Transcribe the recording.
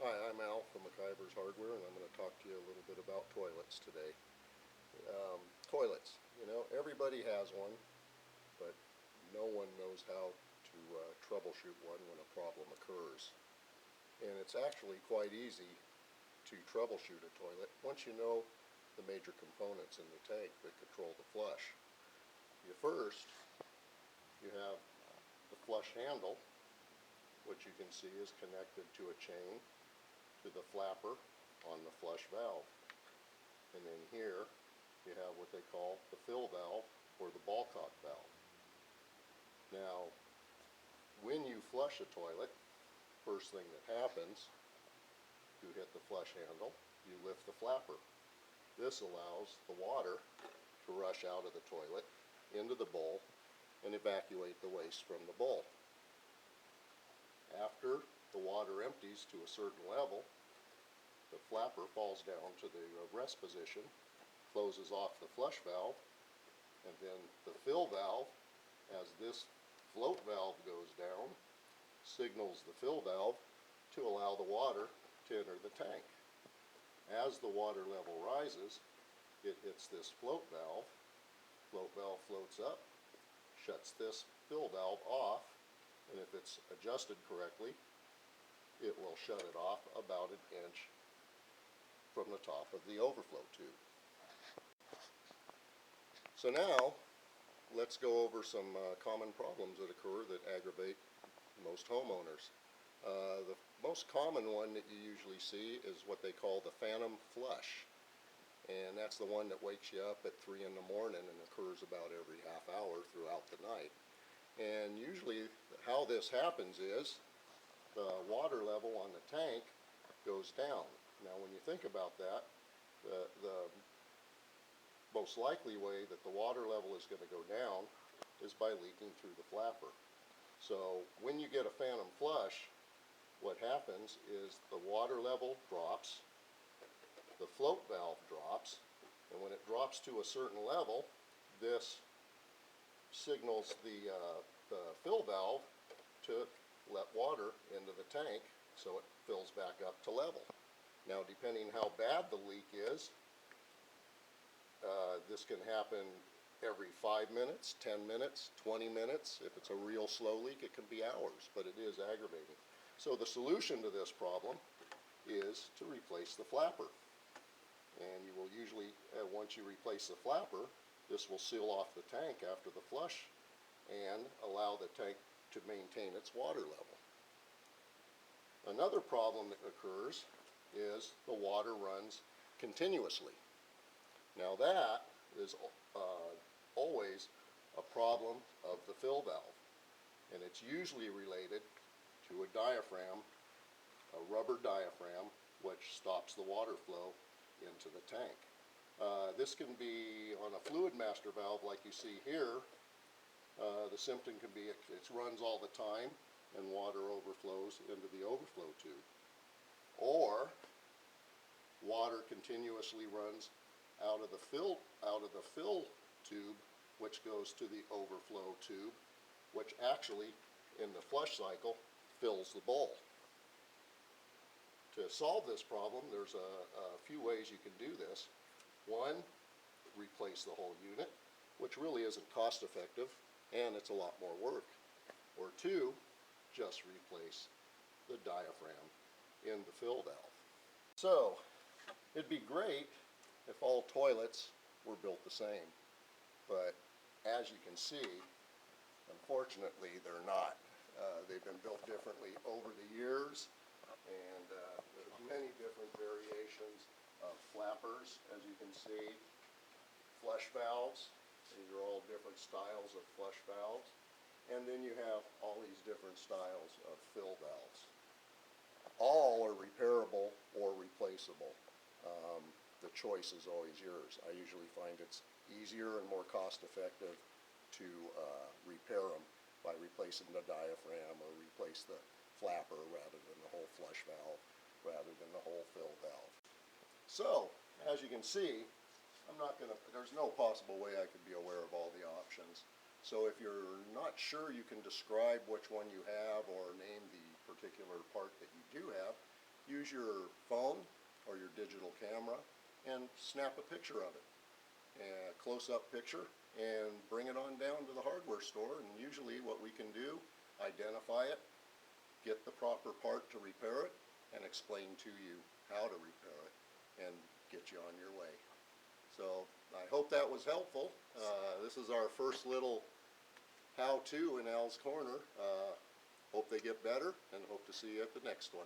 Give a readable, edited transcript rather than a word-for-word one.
Hi, I'm Al from McIver's Hardware, and I'm going to talk to you a little bit about toilets today. Toilets, everybody has one, but no one knows how to troubleshoot one when a problem occurs. And it's actually quite easy to troubleshoot a toilet once you know the major components in the tank that control the flush. First, you have the flush handle, which you can see is connected to a chain to the flapper on the flush valve. And then here you have what they call the fill valve or the ball cock valve. Now, when you flush a toilet, first thing that happens, you hit the flush handle, you lift the flapper. This allows the water to rush out of the toilet into the bowl and evacuate the waste from the bowl. After the water empties to a certain level, the flapper falls down to the rest position, closes off the flush valve, and then the fill valve, as this float valve goes down, signals the fill valve to allow the water to enter the tank. As the water level rises, it hits this float valve floats up, shuts this fill valve off, and if it's adjusted correctly, it will shut it off about an inch from the top of the overflow tube. So now, let's go over some common problems that occur that aggravate most homeowners. The most common one that you usually see is what they call the phantom flush. And that's the one that wakes you up at 3 in the morning and occurs about every half hour throughout the night. And usually how this happens is the water level on the tank goes down. Now when you think about that, the most likely way that the water level is going to go down is by leaking through the flapper. So when you get a phantom flush, what happens is the water level drops, the float valve drops, and when it drops to a certain level, this signals the fill valve to let water into the tank so it fills back up to level. Now depending how bad the leak is, this can happen every 5 minutes, 10 minutes, 20 minutes. If it's a real slow leak, it can be hours, but it is aggravating. So the solution to this problem is to replace the flapper. And you will usually, once you replace the flapper, this will seal off the tank after the flush and allow the tank to maintain its water level. Another problem that occurs is the water runs continuously. Now that is always a problem of the fill valve, and it's usually related to a diaphragm, a rubber diaphragm, which stops the water flow into the tank. This can be on a fluid master valve like you see here. The symptom can be it runs all the time and water overflows into the overflow tube. Or water continuously runs out of the fill tube, which goes to the overflow tube, which actually in the flush cycle fills the bowl. To solve this problem, there's a few ways you can do this. One, replace the whole unit, which really isn't cost effective and it's a lot more work. Or two, just replace the diaphragm in the fill valve. So it'd be great if all toilets were built the same, but as you can see, unfortunately they're not. They've been built differently over the years, and there's many different variations of flappers, as you can see. Flush valves, these are all different styles of flush valves, and then you have all these different styles of fill valves. All are repairable or replaceable. The choice is always yours. I usually find it's easier and more cost effective to repair them by replacing the diaphragm or replace the flapper rather than the whole flush valve, rather than the whole fill valve. So, as you can see, there's no possible way I could be aware of all the options. So if you're not sure you can describe which one you have or name the particular part that you do have, use your phone or your digital camera and snap a picture of it, a close-up picture, and bring it on down to the hardware store. And usually what we can do, identify it, get the proper part to repair it, and explain to you how to repair it and get you on your way. So I hope that was helpful. This is our first little how-to in Al's Corner. Hope they get better, and hope to see you at the next one.